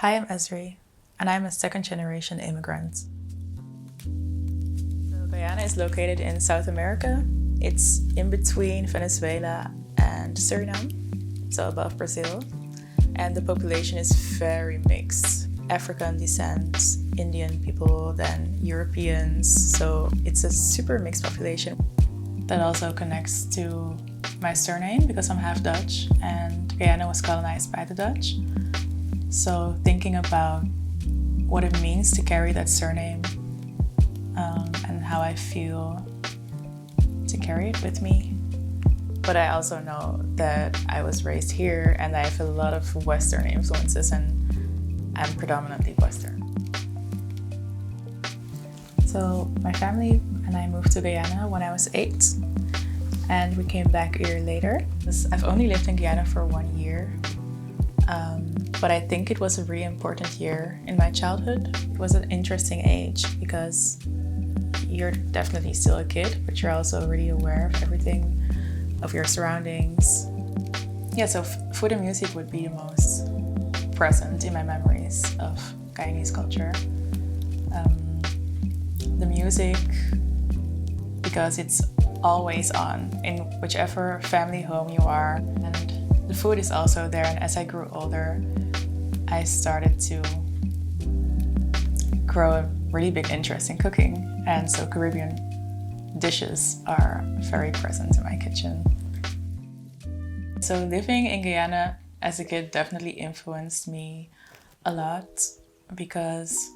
Hi, I'm Ezri, and I'm a second-generation immigrant. So Guyana is located in South America. It's in between Venezuela and Suriname, so above Brazil. And the population is very mixed. African descent, Indian people, then Europeans. So it's a super mixed population. That also connects to my surname because I'm half Dutch and Guyana was colonized by the Dutch. So thinking about what it means to carry that surname and how I feel to carry it with me. But I also know that I was raised here and I have a lot of Western influences and I'm predominantly Western. So my family and I moved to Guyana when I was 8 and we came back a year later. I've only lived in Guyana for 1 year. But I think it was a really important year in my childhood. It was an interesting age because you're definitely still a kid, but you're also really aware of everything, of your surroundings. Yeah, so food and music would be the most present in my memories of Guyanese culture. The music, because it's always on in whichever family home you are. And the food is also there, and as I grew older, I started to grow a really big interest in cooking, and so Caribbean dishes are very present in my kitchen. So living in Guyana as a kid definitely influenced me a lot because,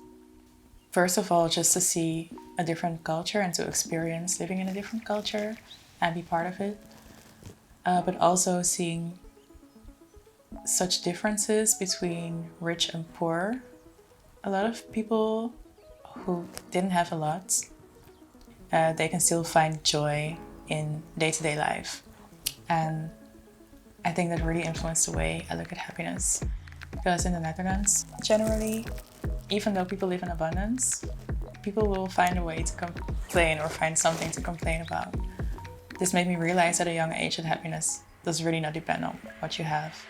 first of all, just to see a different culture and to experience living in a different culture and be part of it, but also seeing such differences between rich and poor. A lot of people who didn't have a lot, they can still find joy in day-to-day life. And I think that really influenced the way I look at happiness. Because in the Netherlands, generally, even though people live in abundance, people will find a way to complain or find something to complain about. This made me realize at a young age that happiness does really not depend on what you have.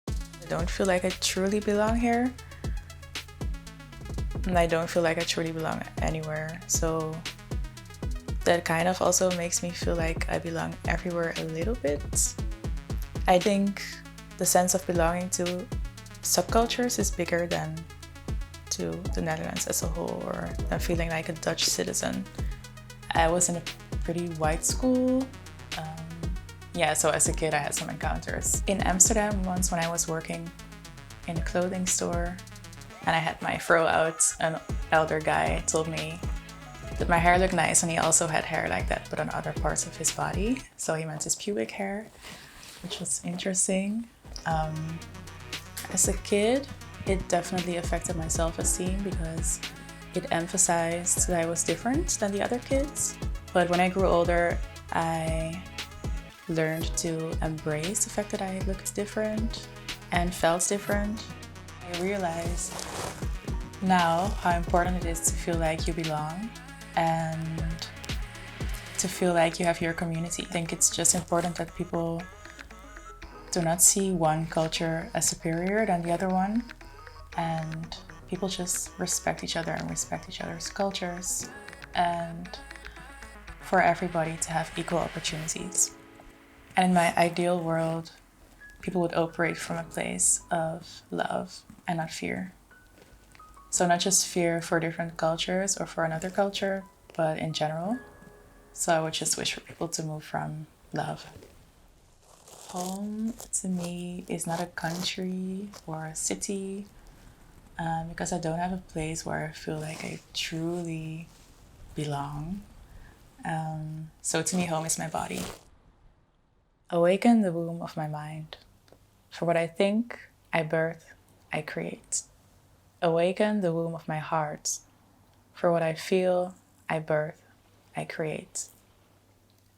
I don't feel like I truly belong here. And I don't feel like I truly belong anywhere. So that kind of also makes me feel like I belong everywhere a little bit. I think the sense of belonging to subcultures is bigger than to the Netherlands as a whole, or than feeling like a Dutch citizen. I was in a pretty white school. So as a kid I had some encounters. In Amsterdam once when I was working in a clothing store and I had my fro out, an elder guy told me that my hair looked nice and he also had hair like that but on other parts of his body. So he meant his pubic hair, which was interesting. As a kid, it definitely affected my self-esteem because it emphasized that I was different than the other kids. But when I grew older, I learned to embrace the fact that I looked different and felt different. I realized now how important it is to feel like you belong and to feel like you have your community. I think it's just important that people do not see one culture as superior than the other one, and people just respect each other and respect each other's cultures, and for everybody to have equal opportunities. And in my ideal world, people would operate from a place of love and not fear. So not just fear for different cultures or for another culture, but in general. So I would just wish for people to move from love. Home to me is not a country or a city, because I don't have a place where I feel like I truly belong. So to me, home is my body. Awaken the womb of my mind. For what I think, I birth, I create. Awaken the womb of my heart. For what I feel, I birth, I create.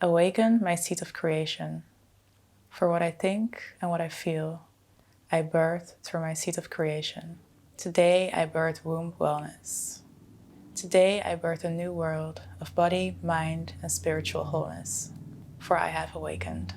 Awaken my seat of creation. For what I think and what I feel, I birth through my seat of creation. Today I birth womb wellness. Today I birth a new world of body, mind, and spiritual wholeness. For I have awakened.